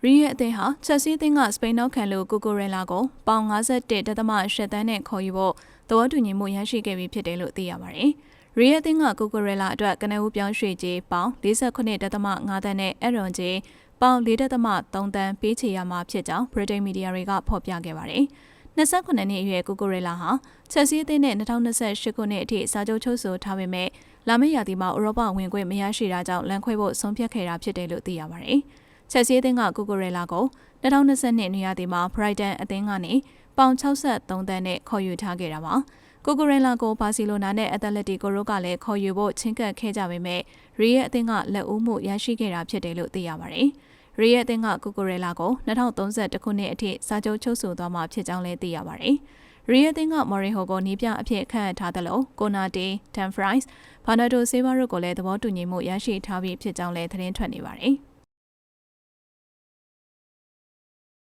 ရီရဲ့အသင်းဟာချက်စီးအသင်းကစပိန်နောက်ခံလူကိုကိုရဲလာကိုပေါင်51.8 တန်းနဲ့ခေါ်ယူဖို့သဘောတူညီမှုရရှိခဲ့ပြီးဖြစ်တယ်လို့သိရပါတယ်။ရီရဲ့အသင်းကကိုကိုရဲလာအတွက်ကနဦးပြောင်းရွှေ့ကြေးပေါင်49.5 တန်းနဲ့အရွန်ကြေးပေါင်4.3 တန်းပေးချေရမှာဖြစ်ကြောင်းဗြိတိန်မီဒီယာတွေကဖော်ပြခဲ့ပါတယ်။28နှစ်အရွယ်ကိုကိုရဲလာဟာချက်စီးအသင်းနဲ့2028ခုနှစ်အထိစာချုပ်ချုပ်ဆိုထားပေမဲ့လာမယ့်ရာသီမှာဥရောပဝင်ခွင့်မရရှိတာကြောင့်လမ်းခွဲဖို့ဆုံးဖြတ်ခဲ့တာဖြစ်တယ်လို့သိရပါတယ်။ချက်စီးအသင်းကကိုကိုရဲလာကို2022နေရာဒီမှာ Brighton အသင်းကနေပေါင်63တန်းနဲ့ခေါ်ယူထားခဲ့တာပါ။ကိုကိုရဲလာကိုဘာစီလိုနာနဲ့အက်တလက်တီကိုရိုကလည်းခေါ်ယူဖို့ချင်းကပ်ခဲ့ကြပေမဲ့ရီရဲ့အသင်းကလက်ဦးမှုရရှိခဲ့တာဖြစ်တယ်လို့သိရပါတယ်။ရီရဲ့အသင်းကကိုကိုရဲလာကို2031ခုနှစ်အထိစာချုပ်ချုပ်ဆိုသွားမှာဖြစ်ကြောင်းလည်းသိရပါတယ်။ရီရဲ့အသင်းကမော်ရီဟိုကိုနီးပြအဖြစ်ခန့်အပ်ထားသလိုကိုနာတီတန်ဖရိုက်စ်ဘာနာဒိုဆေးဘာတို့ကိုလည်းသဘောတူညီမှုရရှိထားပြီးဖြစ်ကြောင်းလည်းသတင်းထွက်နေပါတယ်။